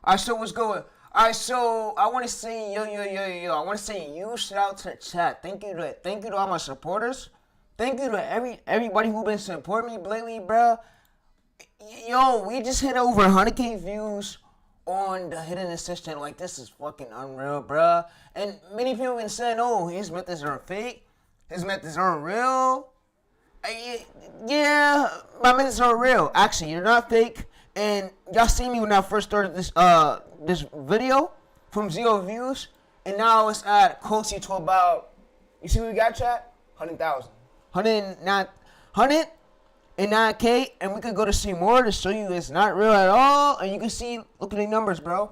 Alright, so what's going? Alright, so I want to say yo. I want to say huge shout out to the chat. Thank you to all my supporters. Thank you to everybody who been supporting me lately, bro. Yo, we just hit over 100K views on the Hidden Assistant. Like, this is fucking unreal, bro. And many people been saying, oh, his methods are fake. His methods aren't real. Yeah, my methods are real. Actually, you're not fake. And y'all see me when I first started this video from 0 views, and now it's at closer to about, you see what we got, chat? 100,000. 109K, and we could go to see more to show you it's not real at all. And you can see, look at the numbers, bro.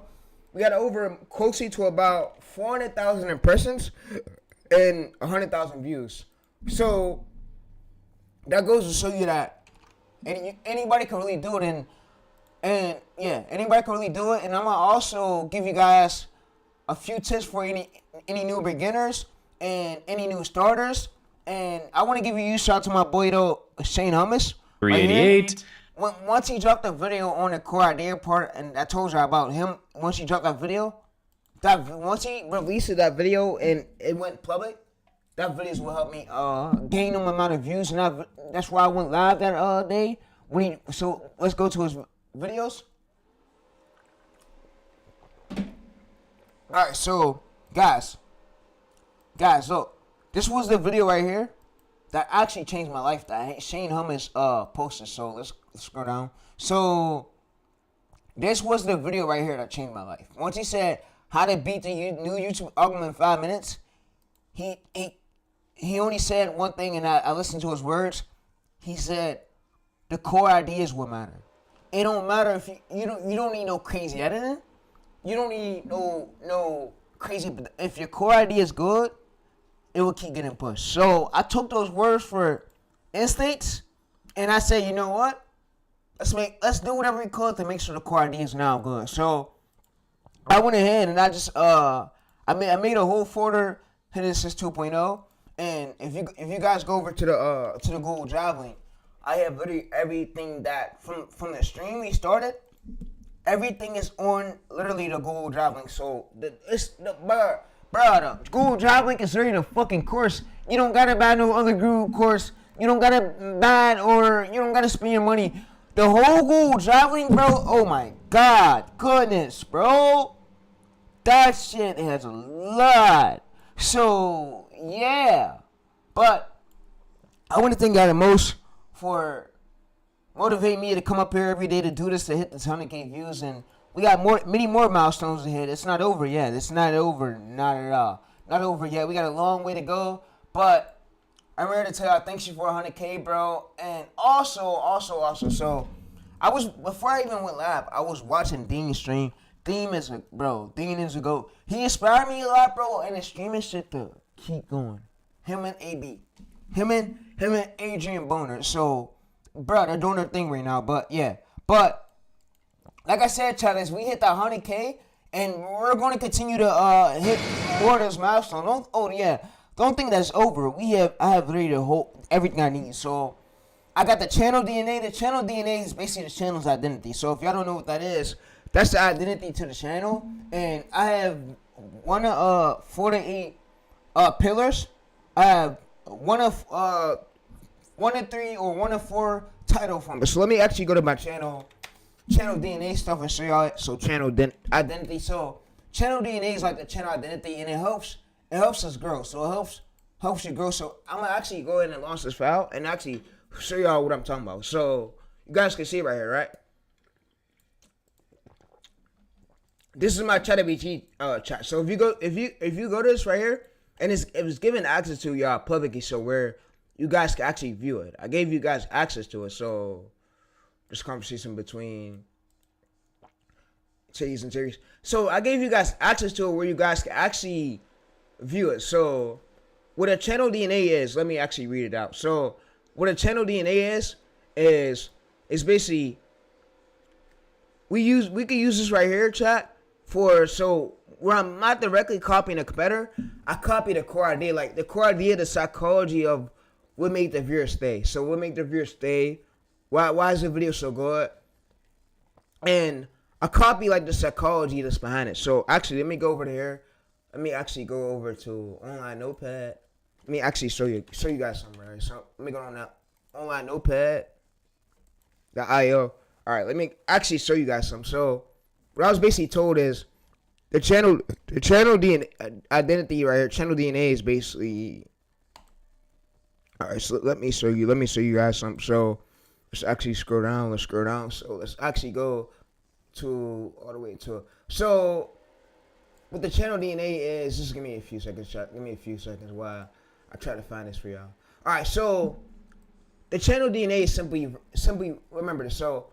We got over closer to about 400,000 impressions and 100,000 views. So that goes to show you that anybody can really do it. And yeah, anybody can really do it. And I'm gonna also give you guys a few tips for any new beginners and any new starters. And I want to give you a shout out to my boy though, Shane Hummas. 388. Once he dropped the video on the core idea part, and I told you about him. Once he dropped that video, once he released that video and it went public, that videos will help me gain them amount of views, and that's why I went live that day. So let's go to his videos. All right, so guys, look, this was the video right here that actually changed my life. That Shane Hummus posted. So let's scroll down. So this was the video right here that changed my life. Once he said how to beat the new YouTube algorithm in 5 minutes, he only said one thing, and I listened to his words. He said the core ideas will matter. It don't matter if you don't need no crazy editing. You don't need no crazy. But if your core idea is good, it will keep getting pushed. So I took those words for instincts, and I said, you know what? Let's do whatever we could to make sure the core idea is now good. So I went ahead and I just I made a whole folder, Hidden Assist 2.0. And if you guys go over to the Google Drive link, I have everything that from the stream we started. Everything is on literally the Google Drive link. So the Google Drive link is already the fucking course. You don't gotta buy no other Google course. You don't gotta spend your money. The whole Google Drive link, bro. Oh my god, goodness, bro. That shit has a lot. So yeah, but I want to thank God the most for motivating me to come up here every day to do this, to hit this 100K views, and we got many more milestones ahead. It's not over yet. It's not over, not at all. Not over yet. We got a long way to go, but I'm ready to tell y'all thanks you for 100K, bro. And also, so before I even went live, I was watching Dean's stream. Dean is a GOAT. He inspired me a lot, bro, and his streaming shit to keep going. Him and AB. Him and Adrian Boner. So, bro, they're doing their thing right now. But yeah. But like I said, Challenge, we hit that 100K, and we're going to continue to hit more of those milestones. Don't think that's over. I have really everything I need. So I got the channel DNA. The channel DNA is basically the channel's identity. So if y'all don't know what that is, that's the identity to the channel. And I have one of 4 to 8 pillars. I have one of 3 or 1 of 4 title formats. So let me actually go to my channel DNA stuff and show y'all. So channel identity. So channel DNA is like the channel identity, and it helps us grow. So it helps you grow. So I'm gonna actually go ahead and launch this file and actually show y'all what I'm talking about. So you guys can see right here, right? This is my ChatGPT chat. So if you go to this right here, and it was given access to y'all publicly, so where you guys can actually view it. I gave you guys access to it, so this conversation between Chase and Terry. So I gave you guys access to it where you guys can actually view it. So what a channel DNA is, let me actually read it out. So what a channel DNA is basically we can use this right here, chat, so where I'm not directly copying a competitor, I copy the core idea, like the core idea, the psychology of what made the viewer stay. So what made the viewer stay? Why is the video so good? And I copy like the psychology that's behind it. So actually, let me go over to here. Let me actually go over to online notepad. Let me actually show you guys something, right? So let me go on that online notepad. The IO. All right, let me actually show you guys something. So what I was basically told is the channel DNA identity right here. Channel DNA is basically. All right, so let me show you guys something. So let's actually scroll down. So let's actually go to all the way to. So what the channel DNA is, just give me a few seconds. While I try to find this for y'all. All right, so the channel DNA is simply remember this. So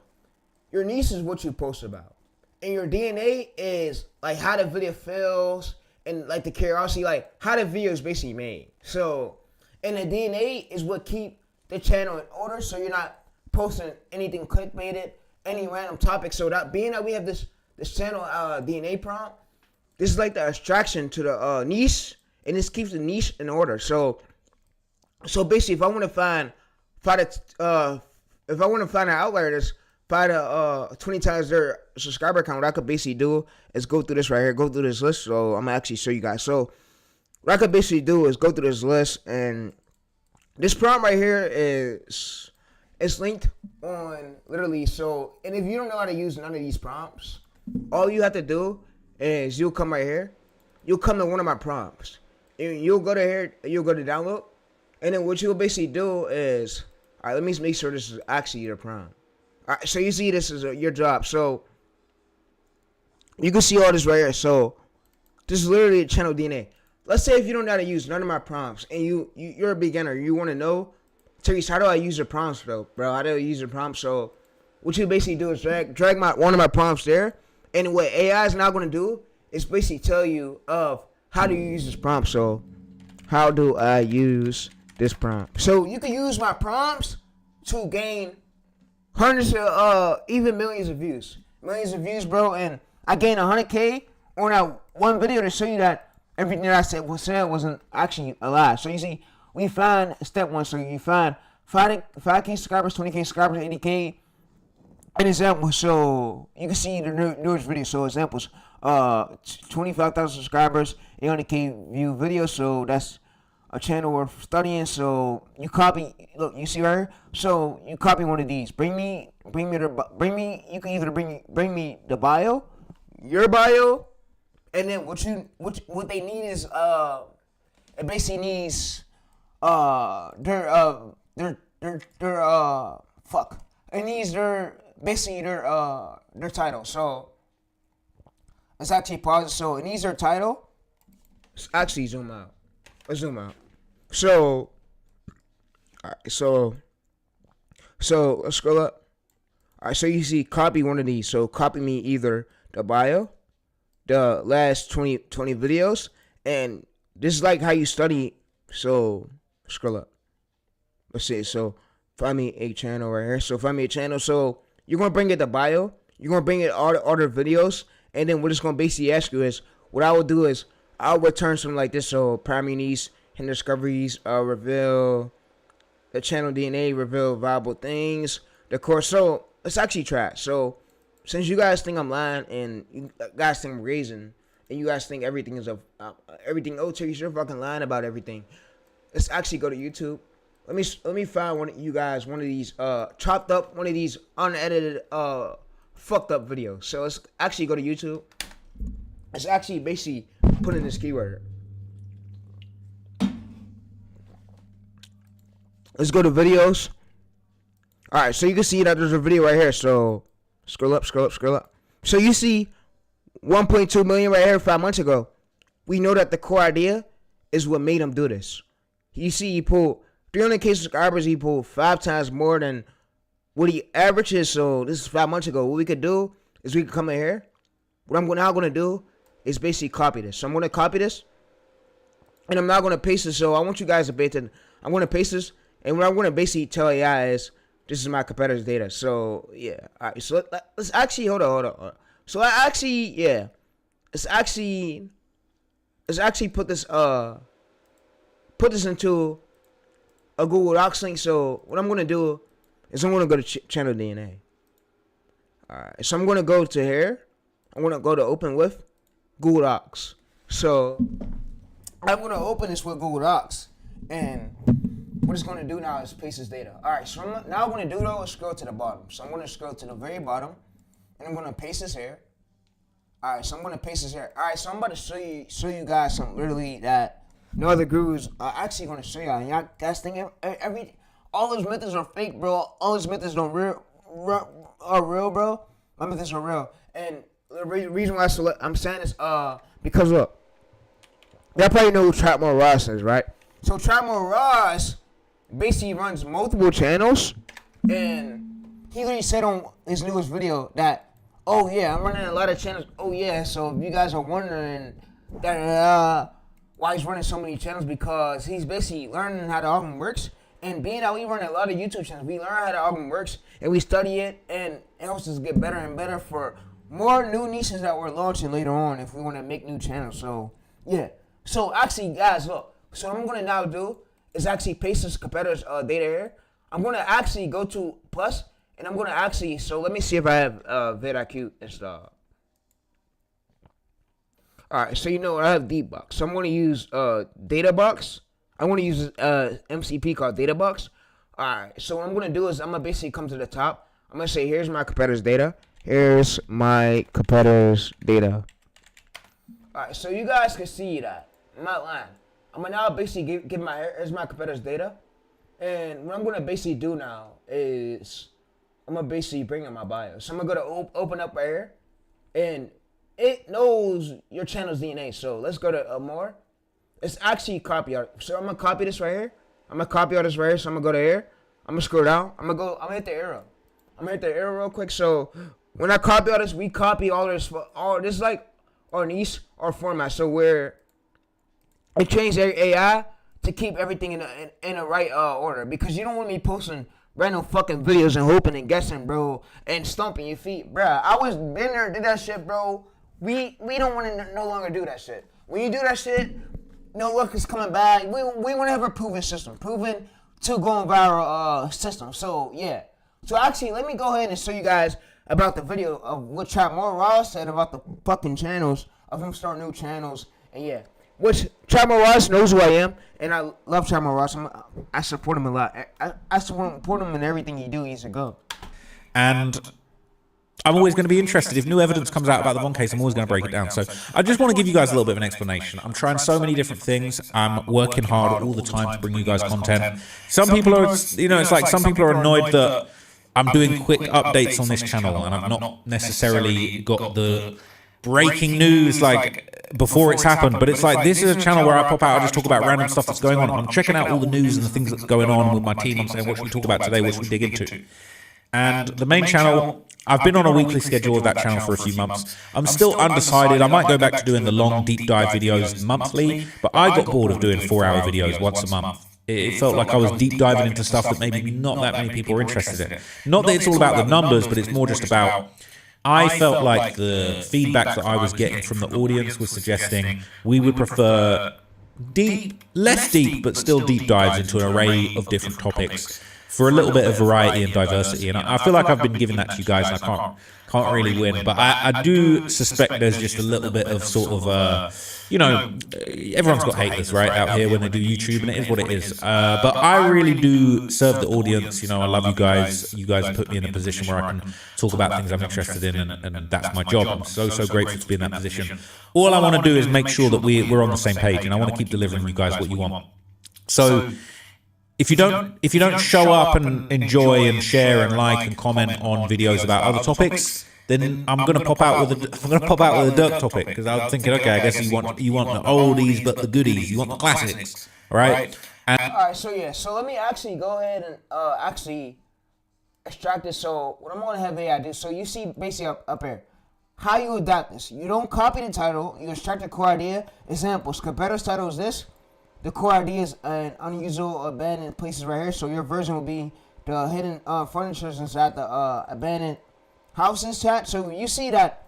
your niche is what you post about, and your DNA is like how the video feels and like the curiosity, like how the video is basically made. So, and the DNA is what keep the channel in order, so you're not posting anything clickbaited, any random topic. So that being that we have this channel DNA prompt, this is like the abstraction to the niche, and this keeps the niche in order. So basically, if I want to find an outlier that's find 20 times their subscriber count, what I could basically do is go through this right here, go through this list. So I'm gonna actually show you guys. So what I could basically do is go through this list, and this prompt right here is it's linked on literally. So, and if you don't know how to use none of these prompts, all you have to do is you'll come right here, you'll come to one of my prompts, and you'll go to here, you'll go to download, and then what you'll basically do is, all right, let me make sure this is actually your prompt. All right, so you see this is your job. So you can see all this right here. So this is literally a channel DNA. Let's say if you don't know how to use none of my prompts, and you're a beginner, you want to know, Therese, how do I use the prompts, bro? How do I use the prompts? So what you basically do is drag one of my prompts there, and what AI is now going to do is basically tell you of how do you use this prompt. So how do I use this prompt? So you can use my prompts to gain hundreds of even millions of views, bro. And I gained 100K on that one video to show you that everything that I said wasn't actually a lie. So you see, we find step one. So you find 5K subscribers, 20K subscribers, 80K. An example. So you can see the newest video. So examples: 25,000 subscribers, 800K view video. So that's a channel worth studying. So you copy. Look, you see right here. So you copy one of these. Bring me. You can either bring me the bio, your bio, and then what they need is it basically needs their fuck. It needs their title. So let's actually pause it. So it needs their title. Let's actually zoom out. Let's zoom out. So, alright, so let's scroll up. Alright, so you see copy one of these. So copy me either the bio, the last 20 videos, and this is like how you study. So scroll up. Let's see. So find me a channel right here. So find me a channel. So you're gonna bring it the bio. You're gonna bring it all the videos, and then what it's gonna basically ask you is, what I will do is I'll return something like this. So primary needs and discoveries, reveal the channel DNA, reveal viable things, the course. So let's actually try it. So since you guys think I'm lying and you guys think I'm raising, and you guys think everything is everything, oh, Terry, you're fucking lying about everything. Let's actually go to YouTube. Let me find one of these chopped up, one of these unedited fucked up videos. So let's actually go to YouTube. Let's actually basically put in this keyword. Let's go to videos. All right, so you can see that there's a video right here. So scroll up. So you see 1.2 million right here 5 months ago. We know that the core idea is what made him do this. You see, he pulled 300K subscribers. He pulled 5 times more than what he averages. So this is 5 months ago. What we could do is we could come in here. What I'm now going to do is basically copy this. So I'm going to copy this, and I'm not going to paste this. So I want you guys to pay attention. I'm going to paste this, and what I'm going to basically tell AI is, this is my competitor's data. So yeah, all right. So let's actually hold on. So let's actually put this into a Google Docs link. So what I'm going to do is I'm going to go to channel DNA. Alright, so I'm gonna go to here. I'm gonna go to open with Google Docs. So I'm gonna open this with Google Docs, and what it's gonna do now is paste this data. Alright, so now I'm gonna do though is scroll to the bottom. So I'm gonna scroll to the very bottom, and I'm gonna paste this here. Alright, so I'm gonna paste this here. Alright, so I'm about to show you guys something literally that no other gurus are actually gonna show y'all. And y'all guys think all those methods are fake, bro. All those methods are real, bro. My methods are real. And the reason why I'm saying this, because look, y'all probably know who Trapmore Ross is, right? So Trapmore Ross basically runs multiple channels, and he literally said on his newest video that, oh yeah, I'm running a lot of channels. Oh yeah, so if you guys are wondering that why he's running so many channels, because he's basically learning how the algorithm works. And being that we run a lot of YouTube channels, we learn how the algorithm works, and we study it, and it helps us get better and better for more new niches that we're launching later on if we want to make new channels. So yeah. So actually, guys, look. So what I'm gonna now do is actually paste this competitor's data here. I'm gonna actually go to plus, and I'm gonna actually. So let me see if I have vidIQ installed. All right. So you know what, I have DeepBox. So I'm gonna use DataBox. I want to use MCP called DataBox. All right. So what I'm gonna do is I'm gonna basically come to the top. I'm gonna say here's my competitor's data. Here's my competitor's data. Alright, so you guys can see that. I'm not lying. I'm gonna now basically give here's my competitor's data. And what I'm gonna basically do now is I'm gonna basically bring in my bio. So I'm gonna go to open up right here. And it knows your channel's DNA. So let's go to more. It's actually copy art. So I'm gonna copy this right here. I'm gonna copy all this right here. So I'm gonna go to here. I'm gonna scroll down. I'm gonna hit the arrow. I'm gonna hit the arrow real quick. So when I copy all this, we copy all this is like our niche, our format. So we're change AI to keep everything in the right order, because you don't want me posting random fucking videos and hoping and guessing, bro, and stomping your feet, bro. I was been there, did that shit, bro. We don't want to no longer do that shit. When you do that shit, no luck is coming back. We want to have a proven system, proven to going viral system. So yeah. So actually, let me go ahead and show you guys about the video of what Trapmore Ross said about the fucking channels, of him starting new channels, and yeah. Which Trapmore Ross knows who I am, and I love Trapmore Ross. I support him a lot. I support him in everything he do. He's a go. And I'm always going to be interested. If new evidence comes out about the Von case, I'm always going to break it down. So I just want to give you guys a little bit of an explanation. I'm trying so many different things. I'm working hard all the time to bring you guys content. Some people are, it's like some people are annoyed that I'm doing quick updates on this channel, and I've not necessarily got the breaking news like before it's happened. But it's like, this is a channel where I pop out, I just talk about random stuff that's going on. I'm checking out all the news and the things that's going on with my team. I'm saying, what should we talk about today? What should we dig into? And the main channel, I've been on a weekly schedule of that channel for a few months. I'm still undecided. I might go back to doing the long deep dive videos monthly, but I got bored of doing 4-hour videos once a month. It felt like I was deep diving into stuff that maybe not that many people are interested in. Not that it's all about the numbers, but it's more just about, I felt like the feedback that I was getting from the audience was suggesting we would prefer less deep, but still deep dives into an array of different topics for a little bit of variety and diversity. And I feel like I've been giving that to you guys, and I can't really win. But I do suspect there's just a little bit of sort of, everyone's got haters, right, out here when they do YouTube, and it is what it is. But I really do serve the audience. I love you guys. You guys put me in a position where I can talk about things I'm interested in, and that's my job. I'm so grateful to be in that position. All I want to do is make sure that we're on the same page, and I want to keep delivering you guys what you want. So if you don't show up and enjoy and share and like and comment on videos about other topics, then I'm gonna pop out with a Dirk topic, because I'm thinking, okay, I guess you want the oldies but the goodies, you want the classics, all right? All right, so let me actually go ahead and actually extract this. So what I'm gonna have AI do, so you see basically up here, how you adapt this. You don't copy the title, you extract the core idea. Examples, competitor's title is this. The core idea is an unusual abandoned places right here. So your version will be the hidden furniture inside the abandoned houses chat. So you see that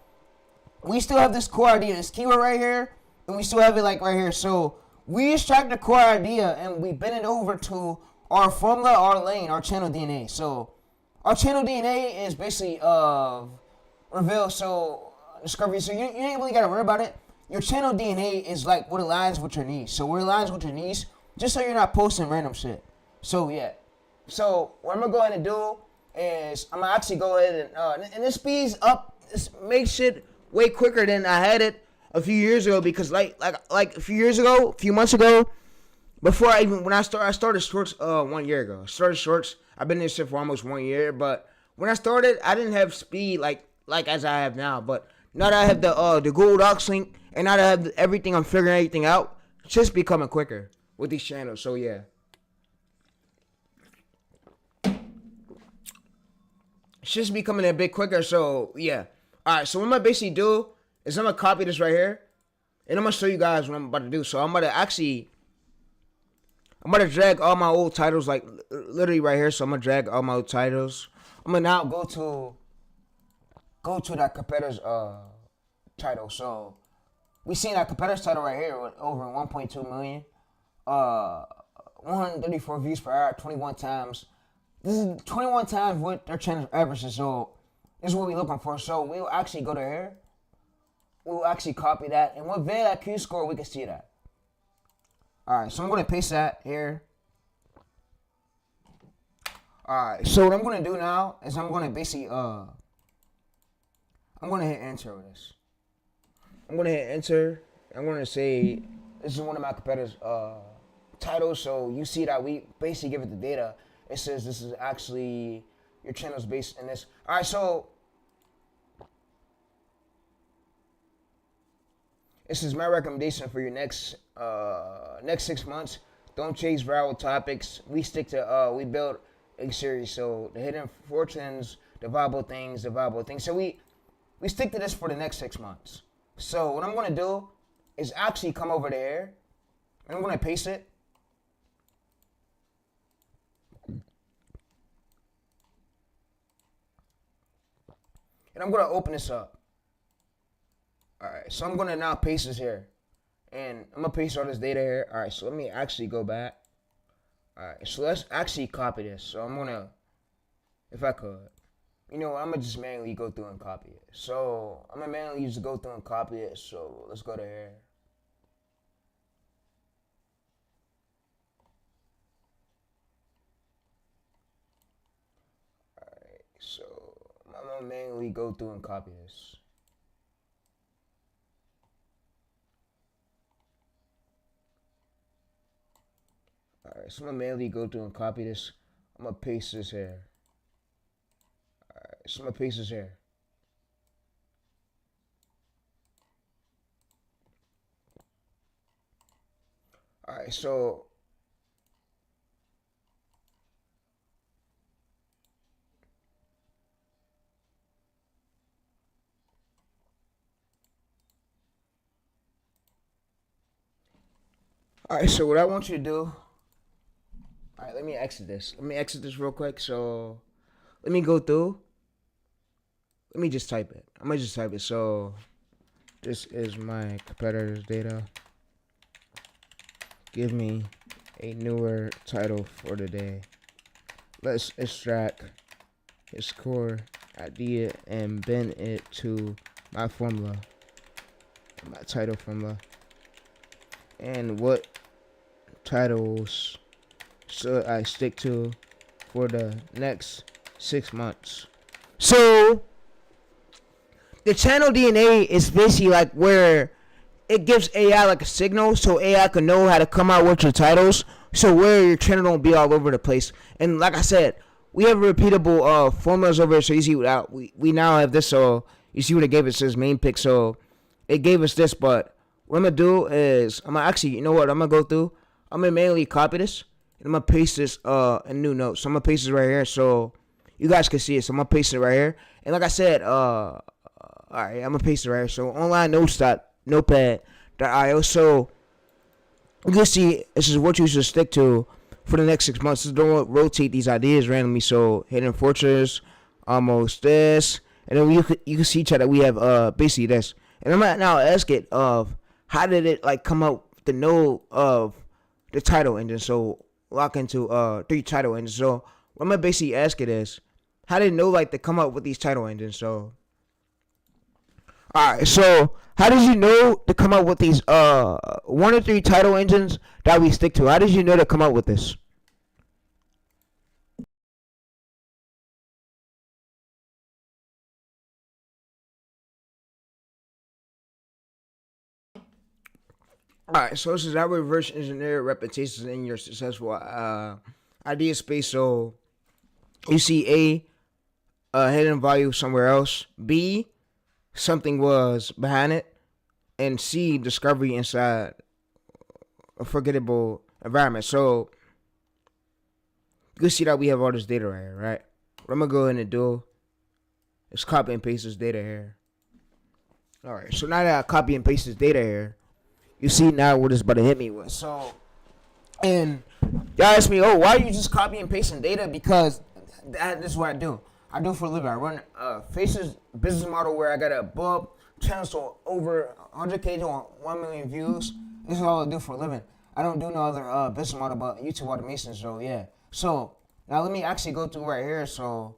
we still have this core idea, this keyword right here, and we still have it like right here. So we extract the core idea and we bend it over to our formula, our lane, our channel DNA. So our channel DNA is basically reveal. So discovery. So you ain't really gotta worry about it. Your channel DNA is like what aligns with your niche. So what aligns with your niche, just so you're not posting random shit. So yeah. So what I'm gonna go ahead and do is I'm gonna actually go ahead and this speeds up. This makes shit way quicker than I had it a few years ago because like a few months ago, before I started shorts 1 year ago. I started shorts. I've been in this shit for almost 1 year, but when I started, I didn't have speed like as I have now. But now that I have the Google Docs link and now that I have everything, I'm figuring everything out. It's just becoming quicker with these channels. So yeah. It's just becoming a bit quicker, so yeah. Alright, so what I'm gonna basically do is I'm gonna copy this right here. And I'm gonna show you guys what I'm about to do. So I'm gonna drag all my old titles, like literally right here. So I'm gonna drag all my old titles. I'm gonna now go to that competitor's title. So we seen that competitor's title right here with over 1.2 million. 134 views per hour, 21 times. This is 21 times what their channel averages, so this is what we're looking for. So we'll actually go to here. We'll actually copy that. And with VidIQ score, we can see that. Alright, so I'm going to paste that here. Alright, so what I'm going to do now is I'm going to basically, I'm going to hit enter with this. I'm going to hit enter. I'm going to say, this is one of my competitors' titles, so you see that we basically give it the data. It says this is actually your channel's based in this. All right, so this is my recommendation for your next 6 months. Don't chase viral topics. We stick to we build a series. So the hidden fortunes, the viable things. So we stick to this for the next 6 months. So what I'm gonna do is actually come over there and I'm gonna paste it. And I'm going to open this up. Alright, so I'm going to now paste this here. And I'm going to paste all this data here. Alright, so let me actually go back. Alright, so let's actually copy this. So I'm going to, if I could, I'm going to just manually go through and copy it. So I'm going to manually just go through and copy it. So let's go to here. Alright, so I'm gonna manually go through and copy this. Alright, so I'm gonna manually go through and copy this. I'm gonna paste this here. Alright, so I'm gonna paste this here. Alright, so alright, so what I want you to do. Alright, let me exit this. Let me exit this real quick. So let me go through. Let me just type it. I'm gonna just type it. So this is my competitor's data. Give me a newer title for the day. Let's extract his core idea and bend it to my formula, my title formula. And what titles should I stick to for the next 6 months? So the channel DNA is basically like where it gives AI like a signal, so AI can know how to come out with your titles, so where your channel don't be all over the place. And like I said, we have repeatable formulas over here, so you see what we now have this. So you see what it gave us, this main pick. So it gave us this, but what I'm gonna do is I'm gonna actually, you know what? I'm gonna go through. I'm gonna manually copy this and I'm gonna paste this in new notes. So I'm gonna paste this right here so you guys can see it. So I'm gonna paste it right here. And like I said, all right, I'm gonna paste it right here. So online notes.notepad.io. So you can see this is what you should stick to for the next 6 months. Just don't rotate these ideas randomly. So hidden fortress, almost this, and then you can see each other. We have basically this. And I'm gonna now ask it of how did it like come up with the node of the title engine. So lock into 3 title engines. So what I'm gonna basically ask it is how did it know like to come up with these title engines. So All right, so how did you know to come up with these 1 or 3 title engines that we stick to? How did you know to come up with this? All right, so this is how we reverse engineer repetitions in your successful idea space. So you see a hidden value somewhere else. B, something was behind it, and C, discovery inside a forgettable environment. So you can see that we have all this data right here, right? What I'm gonna go ahead and do is copy and paste this data here. All right, so now that I copy and paste this data here, you see now what it's about to hit me with. So, and y'all ask me, oh, why are you just copy and pasting data? Because this is what I do. I do for a living. I run Faces business model where I got a book channels to over 100K to 1 million views. This is all I do for a living. I don't do no other business model but YouTube automation. So yeah. So now let me actually go through right here. So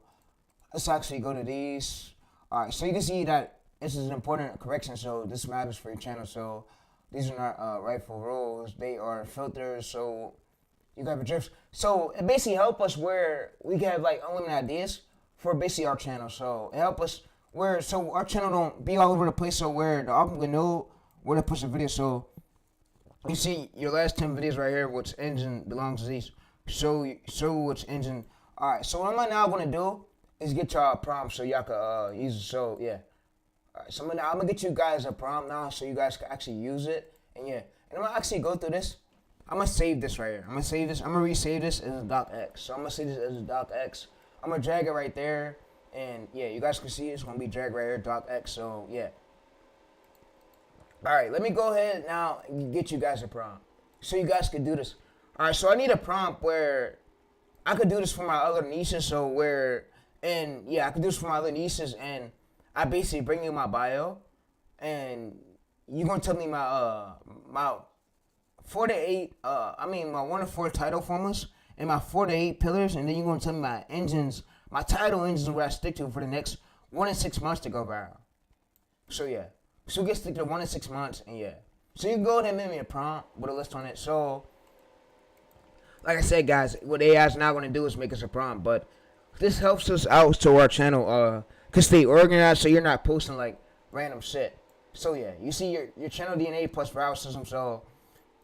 let's actually go to these. All right. So you can see that this is an important correction. So this matters for your channel. So these are not rightful rules. They are filters. So you got drifts. So it basically helps us where we can have like unlimited ideas for basically our channel. So it helps us where so our channel don't be all over the place. So where the algorithm can know where to push the video. So you see your last 10 videos right here, which engine belongs to these. Show which engine. All right. So what I'm now gonna do is get y'all a prompt so y'all can use it. So yeah. All right. So I'm gonna get you guys a prompt now so you guys can actually use it. And yeah. And I'm gonna actually go through this. I'm gonna save this right here. I'm gonna save this. I'm gonna resave this as a docx. So I'm gonna save this as a docx. I'm gonna drag it right there. And yeah, you guys can see it's gonna be dragged right here, docx. So yeah. All right, let me go ahead now and get you guys a prompt so you guys can do this. All right, so I need a prompt where I could do this for my other niches. So where, and yeah, I could do this for my other niches, and I basically bring you my bio, and you're gonna tell me my 4 to 8, my 1 to 4 title formulas and my 4 to 8 pillars, and then you're gonna tell me my engines, my title engines, what I stick to for the next 1 to 6 months to go viral. So yeah. So we get stick to 1 to 6 months, and yeah. So you can go ahead and make me a prompt with a list on it. So, like I said, guys, what AI is now going to do is make us a prompt. But this helps us out to our channel, can stay organized so you're not posting like random shit. So yeah, you see your channel DNA plus viral system. So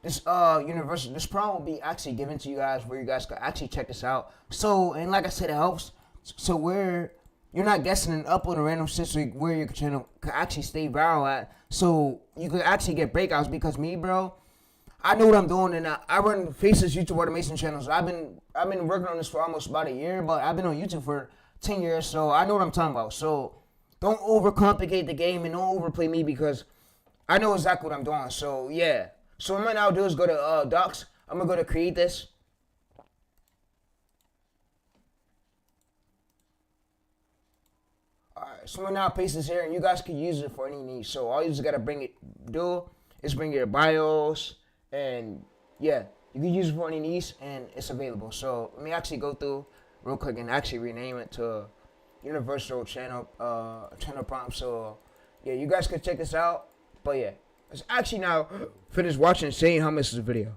this this prompt will be actually given to you guys where you guys can actually check this out. So, and like I said, it helps. So where you're not guessing and uploading random shit so where your channel can actually stay viral at. So you can actually get breakouts because me, bro, I know what I'm doing, and I run Faces YouTube automation channels. I've been working on this for almost about a year, but I've been on YouTube for 10 years, so I know what I'm talking about. So don't overcomplicate the game and don't overplay me because I know exactly what I'm doing. So yeah. So what I'm gonna now do is go to docs. I'm gonna go to create this. Alright, so I'm gonna now paste this here, and you guys can use it for any need. So all you just gotta do is bring your BIOS, and yeah, you can use it for any needs, and it's available. So let me actually go through real quick and actually rename it to Universal Channel Prompt. So yeah, you guys can check this out. But yeah, let's actually now finish watching Saying Hummus' video.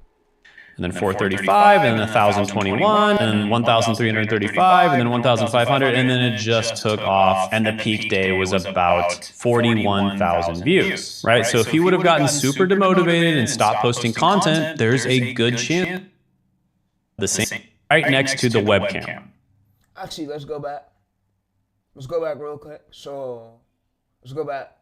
And then 435, and then 1021, and then 1335, and then 1500, and then it just took off, and the peak day was about 41,000 views, right? So if you would have gotten super demotivated and stopped posting content, there's a good chance the same right next to the webcam. Actually, let's go back. Let's go back real quick. So let's go back.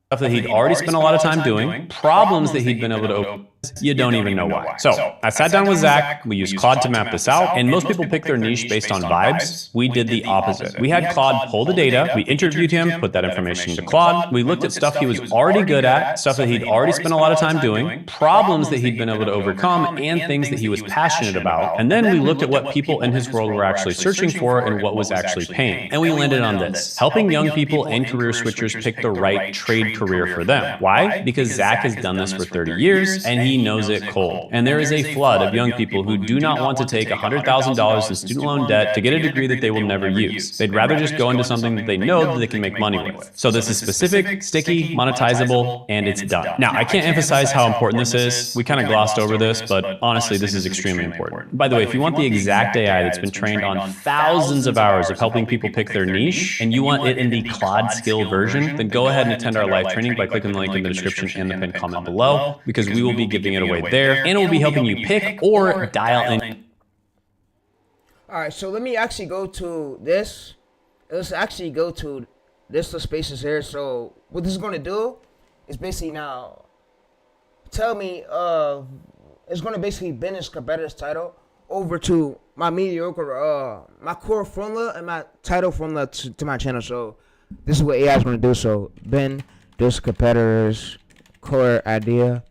Stuff that he'd already spent a lot of time doing, problems that he'd been able to open, you don't even know why. So I sat down with Zach, we used Claude to map this out, and most people pick their niche based on vibes. We did the opposite. We had Claude pull the data, we interviewed him, put that information into Claude, we looked at stuff he was already good at, stuff that he'd already spent a lot of time doing, problems that he'd been able to overcome, and things that he was passionate about. And then we looked at what people in his world were actually searching for and what was actually paying. And we landed on this, helping young people and career switchers pick the right trade career for them. Why? Because Zach has done this for 30 years, and he knows it cold. And there is a flood of young people who do not want to take $100,000 in student loan debt to get a degree that they will never use. They'd rather just go into something that they know that they can make money with. So this is specific, sticky, monetizable, and it's done. Now, I can't emphasize how important this is. We kind of glossed over this, but honestly, this is extremely important. By the way, if you want the exact AI that's been trained on thousands of hours of helping people pick their niche, and you want it in the Claude skill version, then go ahead and attend our live training by clicking the link in the description and the pinned comment below, because we will be giving it away there, and it will be helping you pick or dial in. All right, so let me actually go to this. Let's actually go to this little spaces here. So what this is going to do is basically now tell me, it's going to basically bend this competitor's title over to my mediocre, my core formula and my title formula to my channel. So this is what AI is going to do. So bend this competitor's core idea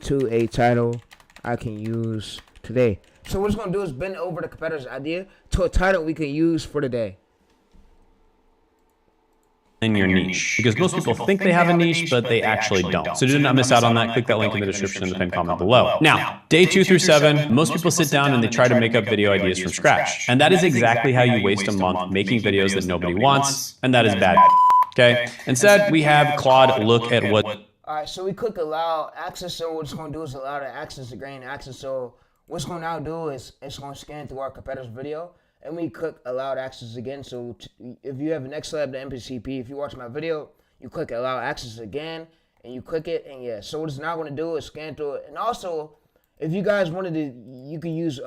to a title I can use today. So what it's going to do is bend over the competitor's idea to a title we can use for the day. In your niche, because most people think they have a niche, but they actually don't. So do not miss out on that. Click that link in the description and the pinned comment below. Now, day 2 through 7, most people sit down and they try to make up video ideas from scratch. And that is exactly how you waste a month making videos that nobody wants, and that is bad. Okay? Instead, we have Claude look at what... All right, so we click allow access. So what it's going to do is allow the access to gain access. So what's going to now do is it's going to scan through our competitor's video. And we click allowed access again. So if you have an XLab, the MPCP, if you watch my video, you click allow access again, and you click it, and yeah. So what it's now going to do is scan through it. And also, if you guys wanted to, you could use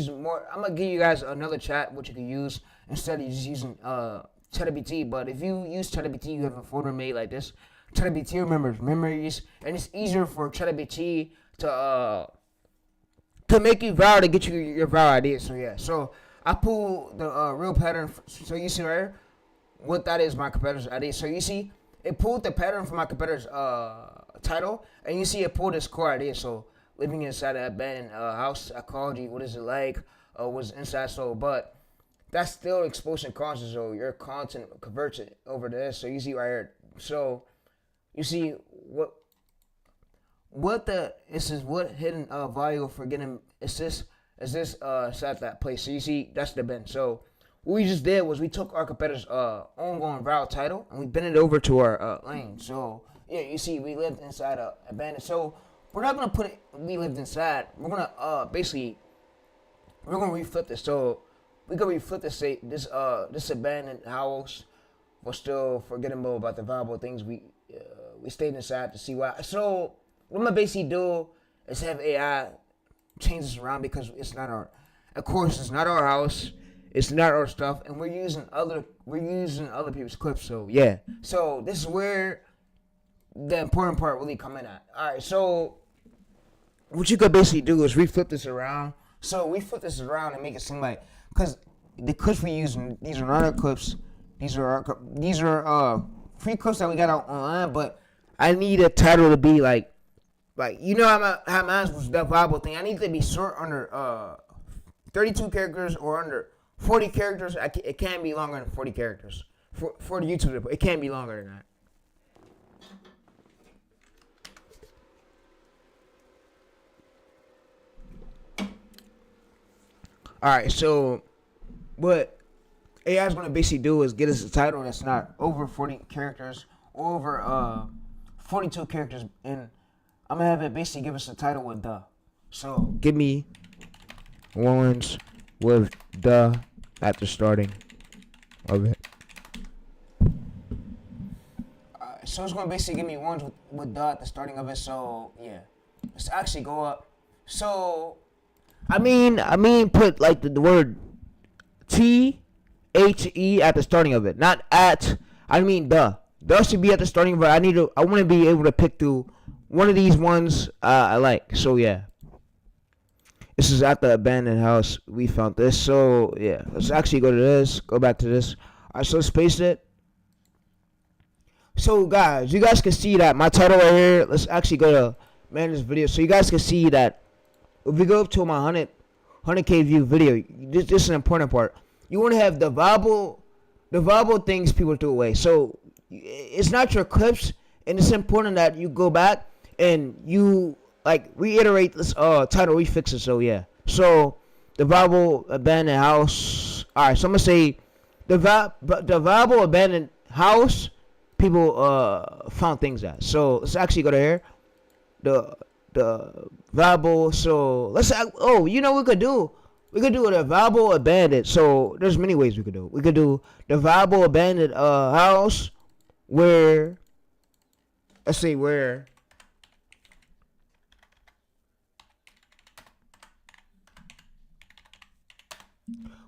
more. I'm gonna give you guys another chat which you can use instead of just using ChatGPT. But if you use ChatGPT, you have a folder made like this. ChatGPT remembers memories, and it's easier for ChatGPT to make you viral, to get you your viral ideas. So yeah, so I pull the real pattern. So you see right here, what that is my competitor's idea. So you see, it pulled the pattern from my competitor's title, and you see it pulled this core idea. So living inside an abandoned house, ecology, what is it like? What's inside? So, but that's still exposing content. So your content converts it over to this. So you see right here. So you see what hidden value for getting is this at that place. So you see that's the bend. So what we just did was we took our competitor's ongoing viral title and we bent it over to our lane. So yeah, you see we lived inside a abandoned. So we're not gonna put it we lived inside. We're gonna we're gonna reflip this. So we can reflip this, say this abandoned house was still forgettable about the valuable things we stayed inside to see why. So what I'm gonna basically do is have AI change this around, because it's not our, of course, it's not our house, it's not our stuff, and we're using other people's clips. So yeah, so this is where the important part really come in at. All right, so what you could basically do is reflip this around. So we flip this around and make it seem like, because the clips we use, these are not our clips, these are free clips that we got out online, but I need a title to be like you know how mine was that Bible thing. I need to be short, under 32 characters or under 40 characters. It can't be longer than 40 characters for the YouTube. It can't be longer than that. All right, so what AI is going to basically do is get us a title that's not over 40 characters or over 42 characters, and I'm going to have it basically give us a title with the. So give me ones with the at the starting of it. So it's going to basically give me ones with the at the starting of it. So yeah, let's actually go up. So I mean put like the word THE at the starting of it, not at. I mean the. The should be at the starting of it. I want to be able to pick through one of these ones I like. So yeah, this is at the abandoned house. We found this. So yeah, let's actually go to this. Go back to this. All right, so let's paste it. So guys, you guys can see that my title right here. Let's actually go to manage this video, so you guys can see that if we go up to my 100K view video, this is an important part. You want to have the viable things people throw away. So it's not your clips, and it's important that you go back and you like reiterate this title, we fix it. So yeah. So the viable abandoned house. All right. So I'm gonna say the viable abandoned house people found things at. So let's actually go to here. The viable. So let's. Oh, you know what we could do. We could do the viable abandoned. So there's many ways we could do. We could do the viable abandoned house where. Let's see where.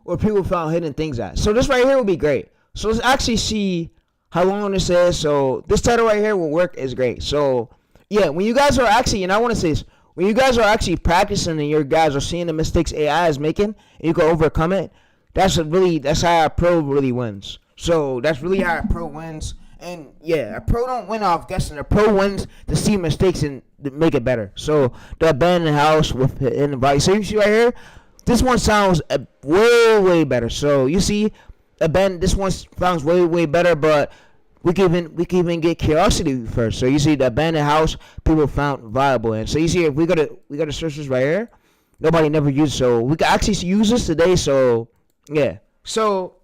Where people found hidden things at. So this right here would be great. So let's actually see how long this is. So this title right here will work is great. So yeah, when you guys are actually, and I want to say this, when you guys are actually practicing and your guys are seeing the mistakes AI is making, and you can overcome it, that's how a pro really wins. So that's really how a pro wins. And yeah, a pro don't win off guessing. A pro wins to see mistakes and to make it better. So the abandoned house with hidden value. So you see right here, this one sounds way better. So you see, this one sounds way better, but we can even get curiosity first. So you see the abandoned house people found viable in. So you see if we go to search this right here, nobody never used. So we can actually use this today. So yeah. So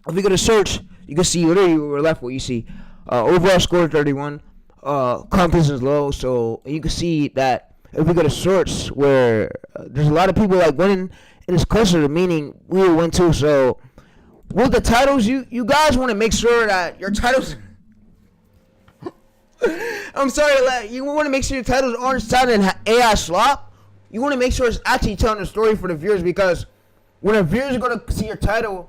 if we go to search, you can see whatever you were left with. You see overall score 31. Confidence is low. So you can see that. If we go to search, where there's a lot of people like winning, and it's closer to meaning we will win too. So, with the titles, you guys want to make sure that your titles. I'm sorry, like, you want to make sure your titles aren't sounding AI slop. You want to make sure it's actually telling a story for the viewers, because when a viewer's going to see your title,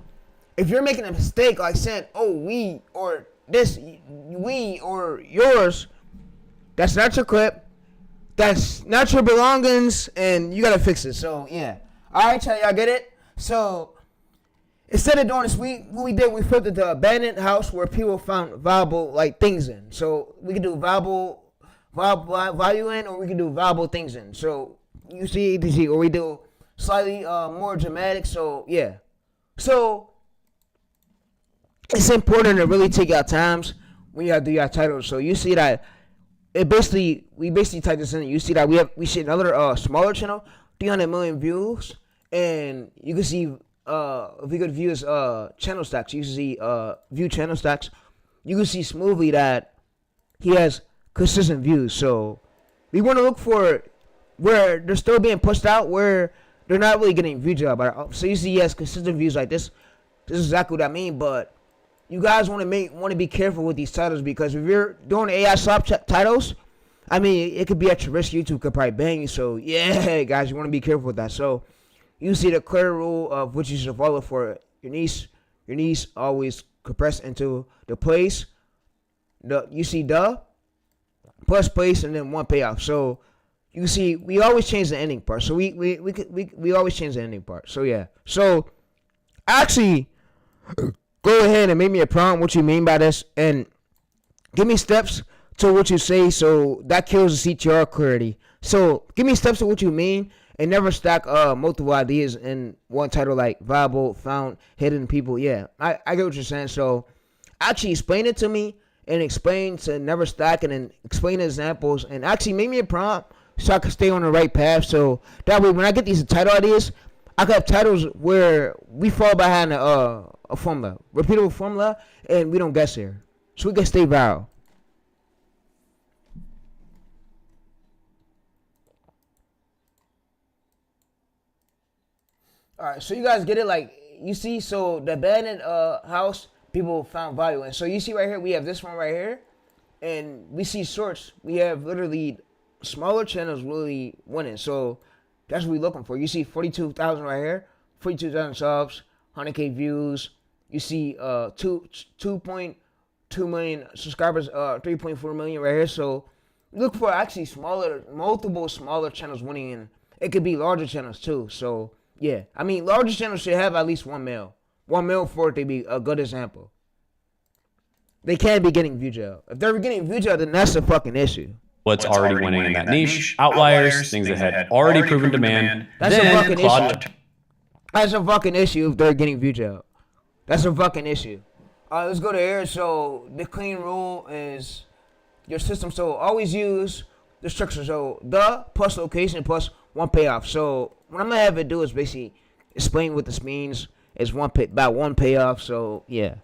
if you're making a mistake like saying, "Oh, we," or this, "we," or yours, that's not your clip. That's not your belongings, and you gotta fix it. So yeah, all right, y'all get it. So instead of doing this, what we did, we flipped it to abandoned house where people found viable like things in. So we can do viable value in, or we can do viable things in. So you see, or we do slightly more dramatic. So yeah, so it's important to really take your times when you have to do your titles. So you see that. We basically type this in. You see that we see another smaller channel, 300 million views, and you can see if we could view his channel stacks, you can see view channel stacks. You can see smoothly that he has consistent views. So we want to look for where they're still being pushed out, where they're not really getting view job. So you see he has consistent views like this. This is exactly what I mean, but. You guys want to be careful with these titles, because if you're doing AI slop titles, I mean, it could be at your risk. YouTube could probably bang you. So yeah, guys, you want to be careful with that. So you see the clear rule of which you should follow for your niche. Your niche always compress into the place. You see the plus place and then one payoff. So you see we always change the ending part. So we always change the ending part. So yeah. So actually. Go ahead and make me a prompt what you mean by this, and give me steps to what you say, so that kills the CTR clarity. So give me steps to what you mean, and never stack multiple ideas in one title like viable, found, hidden people. Yeah, I get what you're saying. So actually explain it to me, and explain to never stack, and then explain the examples, and actually make me a prompt so I can stay on the right path. So that way when I get these title ideas, I can have titles where we fall behind a formula, repeatable formula, and we don't guess here, so we can stay viral. All right, so you guys get it, like you see. So the abandoned house people found value in. So you see right here, we have this one right here, and we see shorts. We have literally smaller channels really winning. So that's what we're looking for. You see 42,000 right here, 42,000 subs, 100K views. You see 2.2 million subscribers, 3.4 million right here. So look for actually multiple smaller channels winning, and it could be larger channels too. So yeah, I mean larger channels should have at least 1 mil for it to be a good example. They can't be getting view jail. If they're getting view jail, then that's a fucking issue. What's already winning in that niche, outliers, things that had already proven demand. That's a fucking issue. That's a fucking issue if they're getting view jail. That's a fucking issue. Let's go to here. So the clean rule is your system. So always use the structure. So the plus location plus one payoff. So what I'm gonna have it do is basically explain what this means. Is one payoff. So yeah.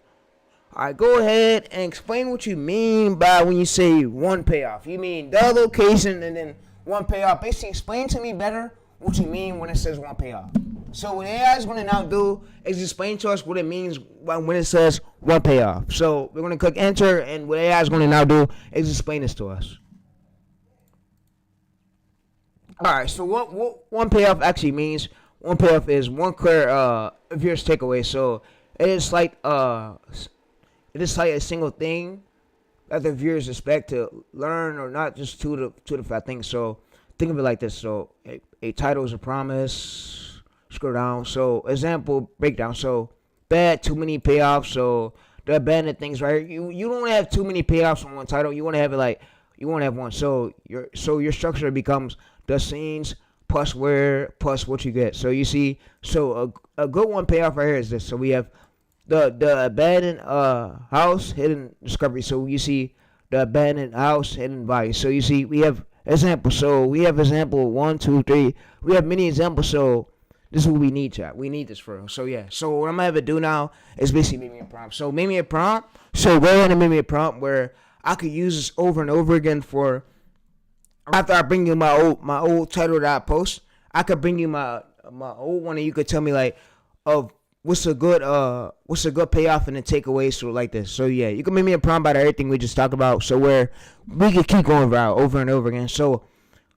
All right, go ahead and explain what you mean by when you say one payoff. You mean the location and then one payoff. Basically, explain to me better what you mean when it says one payoff. So what AI is going to now do is explain to us what it means when it says one payoff. So we're going to click enter, and what AI is going to now do is explain this to us. All right, so what one payoff actually means? One payoff is one clear viewer's takeaway. So it is like a single thing that the viewers expect to learn, or not just two to five things. So think of it like this. So a title is a promise. Scroll down. So example breakdown. So bad, too many payoffs. So the abandoned things, right? You don't have too many payoffs on one title. You want to have it like you want to have one. So your structure becomes the scenes plus where plus what you get. So you see, so a good one payoff right here is this. So we have the abandoned house, hidden discovery. So you see the abandoned house, hidden value. So you see we have example. So we have example 1, 2, 3. We have many examples. So this is what we need, chat. We need this for real. So yeah. So what I'm gonna have it do now is basically make me a prompt. So make me a prompt. So go ahead and make me a prompt where I could use this over and over again for after I bring you my old title that I post. I could bring you my old one, and you could tell me like of what's a good payoff and the takeaway. So like this. So yeah, you can make me a prompt about everything we just talked about. So where we can keep going viral over and over again. So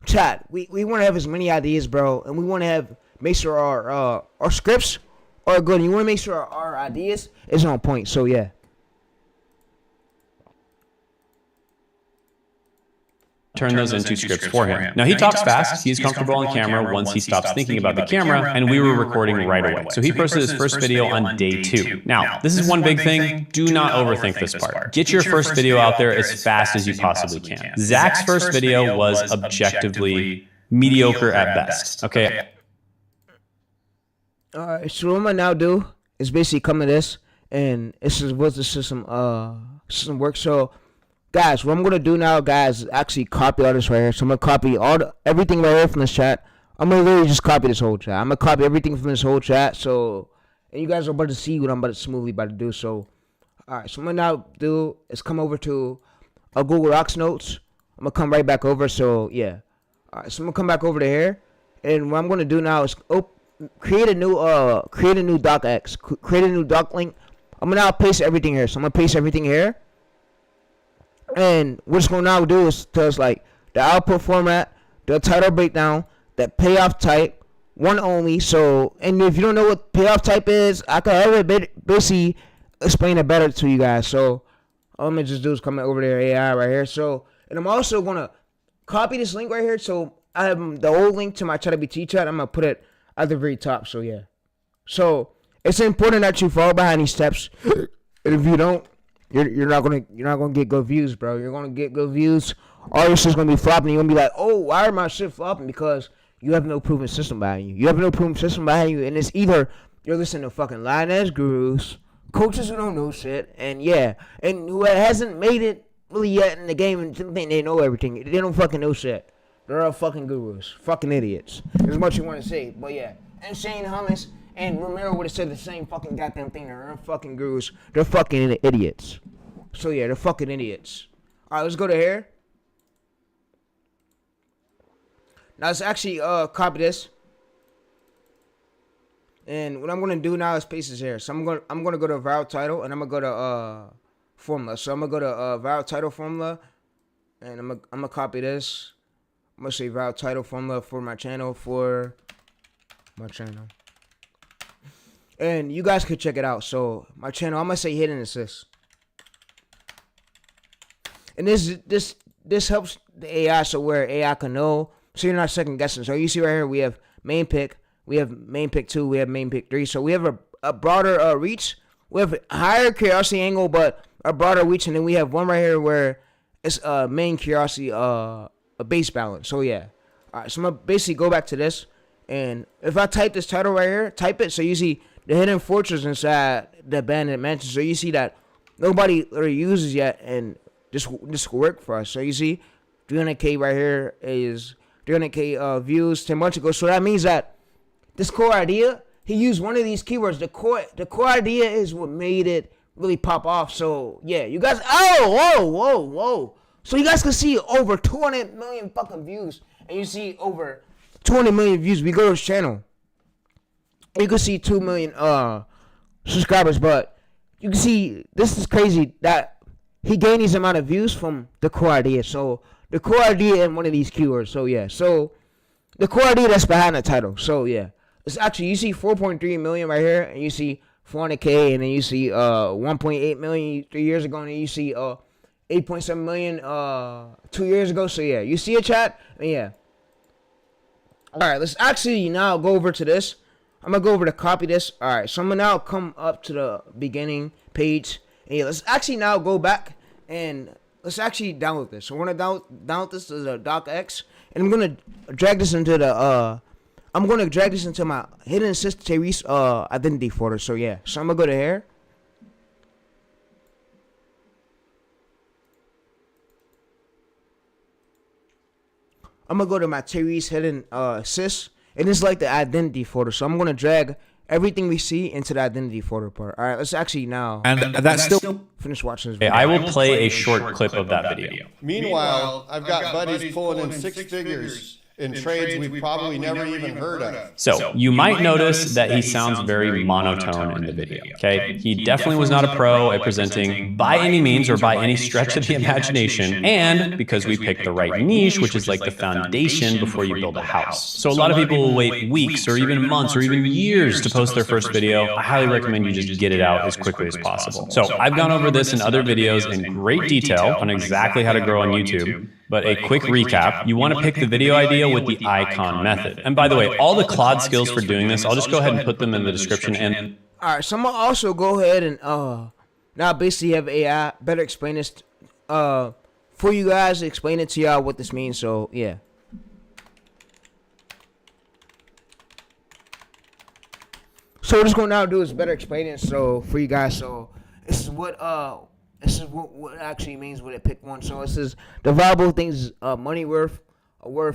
chat, we want to have as many ideas, bro, and we want to make sure our scripts are good. You want to make sure our ideas is on point. So yeah. Turn those into scripts for him. Now he talks fast. He's comfortable on camera once he stops thinking about the camera, and we were recording right away. So he posted his first video on day 2. Now, this is one big thing. Do not overthink this part. Get your first video out there as fast as you possibly can. Zach's first video was objectively mediocre at best. Okay. Alright, so what I'm gonna now do is basically come to this, and this is what the system works. So guys, what I'm gonna do now, guys, is actually copy all this right here. So I'm gonna copy everything right here from this chat. I'm gonna literally just copy this whole chat. I'm gonna copy everything from this whole chat. So, and you guys are about to see what I'm smoothly about to do. So, all right. So what I'm gonna now do is come over to Google Docs notes. I'm gonna come right back over. So yeah. All right. So I'm gonna come back over to here, and what I'm gonna do now is create a new docx. Create a new doc link. I'm gonna now paste everything here. So I'm gonna paste everything here. And what it's going to now do is tell us like the output format, the title breakdown, the payoff type, one only. So, and if you don't know what payoff type is, I can basically explain it better to you guys. So, all I'm going to just do is come over there, AI right here. So, and I'm also going to copy this link right here. So, I have the old link to my ChatGPT chat. I'm going to put it at the very top. So, yeah. So, it's important that you follow behind these steps. And if you don't, You're not gonna get good views, bro. You're gonna get good views. All your shit's gonna be flopping. You're gonna be like, oh, why are my shit flopping? Because you have no proven system behind you. You have no proven system behind you, and it's either you're listening to fucking lying ass gurus, coaches who don't know shit, and yeah, and who hasn't made it really yet in the game and think they know everything. They don't fucking know shit. They're all fucking gurus, fucking idiots. As much you want to say, but yeah, insane Hummus and Romero would have said the same fucking goddamn thing. They're fucking gurus. They're fucking idiots. So yeah, they're fucking idiots. Alright, let's go to here. Now let's actually copy this. And what I'm gonna do now is paste this here. So I'm gonna go to viral title, and I'm gonna go to formula. So I'm gonna go to viral title formula, and I'm gonna copy this. I'm gonna say viral title formula for my channel And you guys could check it out. So my channel, I'm gonna say hidden assist. And this helps the AI, so where AI can know, so you're not second guessing. So you see right here, we have main pick, we have main pick 2, we have main pick 3. So we have a broader reach. We have a higher curiosity angle, but a broader reach, and then we have one right here where it's main curiosity a base balance. So yeah. All right. So I'm gonna basically go back to this, and if I type this title right here, type it, so you see the hidden fortress inside the abandoned mansion. So you see that nobody really uses yet, and this will work for us. So you see, 300K right here is 300K views 10 months ago. So that means that this core idea, he used one of these keywords. The core idea is what made it really pop off. So yeah, you guys. Oh, whoa. So you guys can see over 200 million fucking views, and you see over 200 million views. We go to his channel, you can see 2 million subscribers, but you can see this is crazy that he gained these amount of views from the core idea. So the core idea and one of these keywords. So yeah, so the core idea that's behind the title. So yeah, it's actually, you see 4.3 million right here, and you see 400K, and then you see 1.8 million 3 years ago, and then you see 8.7 million 2 years ago. So yeah, you see a chat, and yeah. All right, let's actually now go over to this. I'm gonna go over to copy this. All right, so I'm gonna now come up to the beginning page, and yeah, let's actually now go back and let's actually download this. So we're gonna download this to the docx, and I'm gonna drag this into the my hidden assist Tyrese identity folder. So yeah, so I'm gonna go to here. I'm gonna go to my Tyrese hidden assist, and it's like the identity folder. So I'm gonna drag everything we see into the identity folder part. All right, let's actually now And that's still finish watching this Okay, video. I will play a short clip of that video. Meanwhile, I've got buddies pulling in six figures in trades we've probably never even heard of. So you might notice that he sounds very monotone in the video, okay? He definitely was not a pro at presenting by any means or by any stretch of the imagination, and because we picked the right niche, which is like the foundation before you build a house. So a lot of people will wait weeks or even months or even years to post their first video. I highly recommend you just get it out as quickly as possible. So I've gone over this in other videos in great detail on exactly how to grow on YouTube. But a quick recap, you want to pick the video idea with the icon method. And by the way, all the Claude skills for doing this, I'll just go ahead and put them in the description. And all right, so I'm gonna also go ahead and now basically have AI better explain this for you guys, explain it to y'all what this means. So yeah. So what it's gonna now do is better explain it so for you guys. So this is what what actually means when it pick one. So it says the valuable things money worth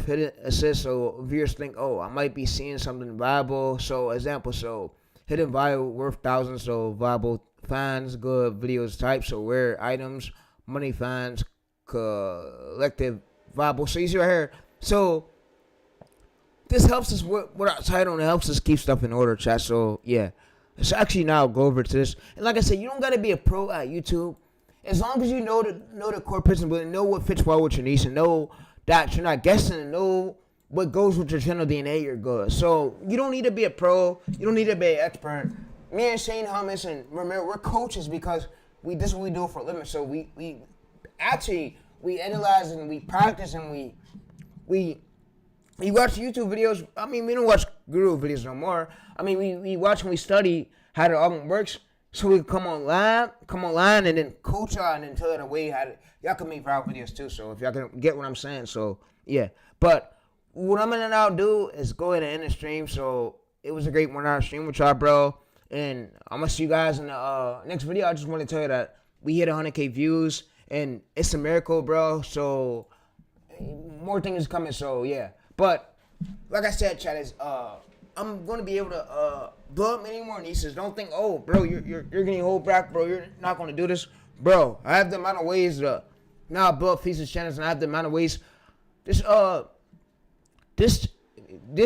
hidden assist. So viewers think, oh, I might be seeing something valuable. So example, so hidden value worth thousands. So valuable finds, good videos type. So rare items, money finds, collective valuable. So you see right here. So this helps us with our title, and it helps us keep stuff in order, chat. So yeah, let's actually now go over to this. And like I said, you don't gotta be a pro at YouTube. As long as you know the core principle and know what fits well with your niche, and know that you're not guessing, and know what goes with your channel DNA, you're good. So you don't need to be a pro. You don't need to be an expert. Me and Shane Hummas and remember, we're coaches because this is what we do for a living. So we analyze and we practice and we watch YouTube videos. I mean, we don't watch guru videos no more. I mean, we watch and we study how the algorithm works. So we can come online and then coach y'all and then tell you the way how to, y'all can make viral videos too. So if y'all can get what I'm saying, so yeah. But what I'm gonna now do is go ahead and end the stream. So it was a great 1 hour stream with y'all, bro. And I'm gonna see you guys in the next video. I just want to tell you that we hit 100K views, and it's a miracle, bro. So more things coming. So yeah. But like I said, chat is I'm gonna be able to blow up many more niches. Don't think, oh, bro, you're getting hold back, bro. You're not gonna do this, bro. I have the amount of ways to now build up features channels, and I have the amount of ways. This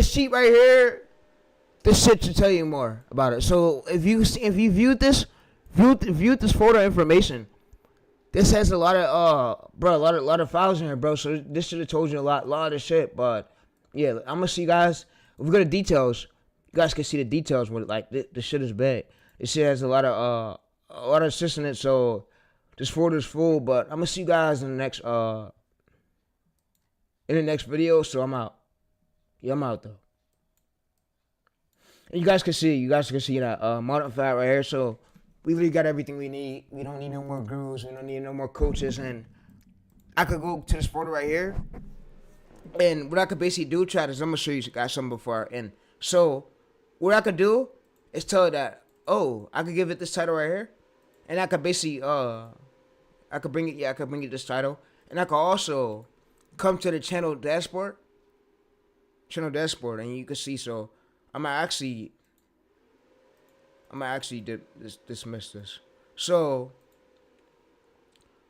sheet right here, this shit should tell you more about it. So if you viewed this folder information, this has a lot of bro, a lot of files in here, bro. So this should have told you a lot of shit. But yeah, I'm gonna see you guys. If we go to details, you guys can see the details with it. Like the shit is bad. This shit has a lot of assist in it. So this folder is full. But I'm gonna see you guys in the next video. So I'm out. Yeah, I'm out though. And you guys can see that modified right here. So we really got everything we need. We don't need no more gurus. We don't need no more coaches. And I could go to this folder right here. And what I could basically do, chat, is I'm going to show you guys something before I end. So what I could do is tell it that, oh, I could give it this title right here. And I could basically, I could bring it this title. And I could also come to the channel dashboard, and you can see. So I'm gonna actually dismiss this. So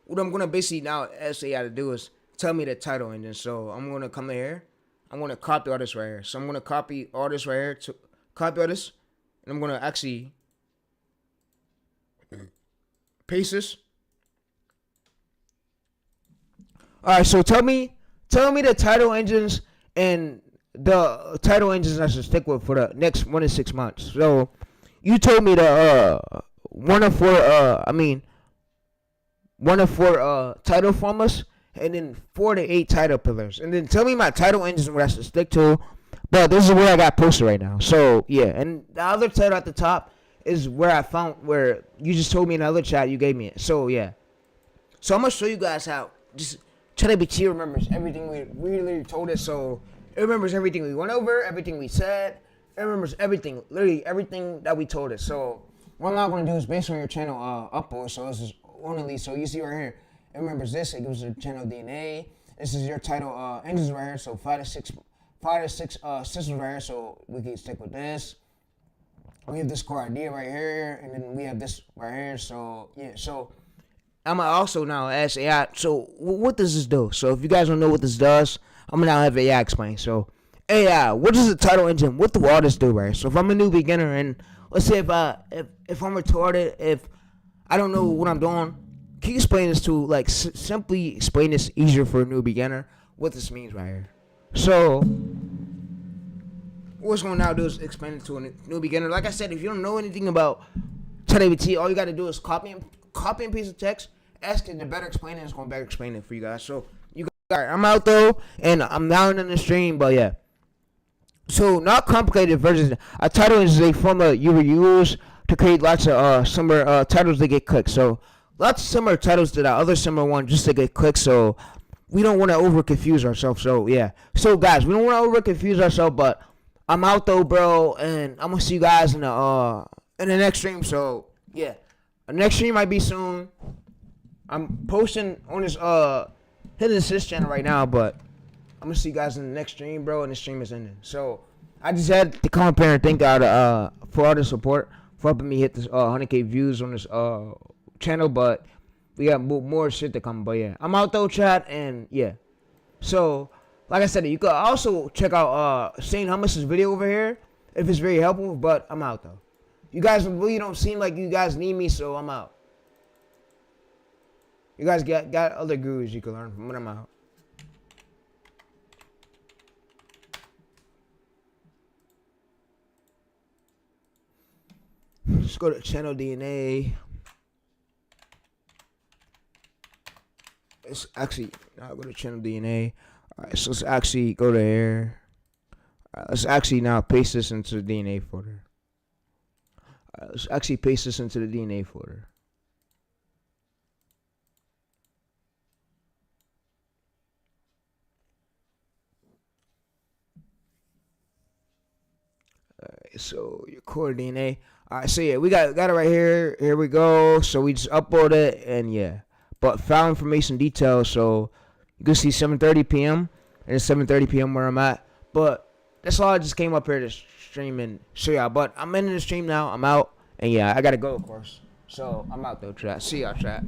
what I'm gonna basically now ask AI to do is tell me the title engine. So I'm gonna come in here. I'm gonna copy all this right here. So I'm gonna copy all this right here to copy all this, and I'm gonna actually paste this. All right. So tell me the title engines and the title engines I should stick with for the next 1 to 6 months. So you told me the 1 of 4. 1 of 4 title formulas, and then 4 to 8 title pillars, and then tell me my title engines what I should stick to. But this is where I got posted right now. So yeah, and the other title at the top is where I found where you just told me in the other chat you gave me it. So yeah, so I'm gonna show you guys how just ChatGPT remembers everything we literally told it. So it remembers everything we went over, everything we said. It remembers everything, literally everything that we told it. So what I'm not gonna do is based on your channel upload. So this is only, so you see right here, it remembers this. It gives the channel DNA. This is your title engines right here. So 5 to 6 systems right here. So we can stick with this. We have this core idea right here, and then we have this right here. So yeah, so I'm gonna also now ask AI. So what does this do? So if you guys don't know what this does, I'm gonna now have AI explain. So AI, what does the title engine? What do all this do right here? So if I'm a new beginner, and let's say if I'm retarded, if I don't know what I'm doing, can you explain this to, like, simply explain this easier for a new beginner, what this means right here? So what's going to now do is explain it to a new beginner. Like I said, if you don't know anything about ChatGPT, all you got to do is copy and paste the text, ask it to better explain it, and it's going to better explain it for you guys. So you guys, I'm out though, and I'm down in the stream, but yeah. So not complicated versions. A title is a formula you will use to create lots of similar titles that get clicked. So lots of similar titles to that other similar one just to get clicked. So we don't want to over confuse ourselves. So yeah. So guys, we don't want to over confuse ourselves. But I'm out though, bro, and I'm gonna see you guys in the next stream. So yeah, the next stream might be soon. I'm posting on this Hidden Assist channel right now, but I'm gonna see you guys in the next stream, bro. And the stream is ending. So I just had to come up here and thank God for all the support, for helping me hit this 100K views on this channel. But we got more shit to come. But yeah, I'm out though, chat, and yeah. So like I said, you could also check out Saint Hummus' video over here if it's very helpful. But I'm out though. You guys really don't seem like you guys need me, so I'm out. You guys got other gurus you can learn from, but I'm out. Let's go to channel DNA. Let's actually now go to channel DNA. Alright, so let's actually go to here. Alright, let's actually now paste this into the DNA folder. Alright, let's actually paste this into the DNA folder. Alright, so your core DNA. Alright, so yeah, we got it right here. Here we go. So we just upload it, and yeah. But file information details, so you can see 7:30 p.m. and it's 7:30 p.m. where I'm at. But that's all. I just came up here to stream and show y'all. But I'm ending the stream now. I'm out, and yeah, I gotta go, of course. So I'm out though, chat. See y'all, chat.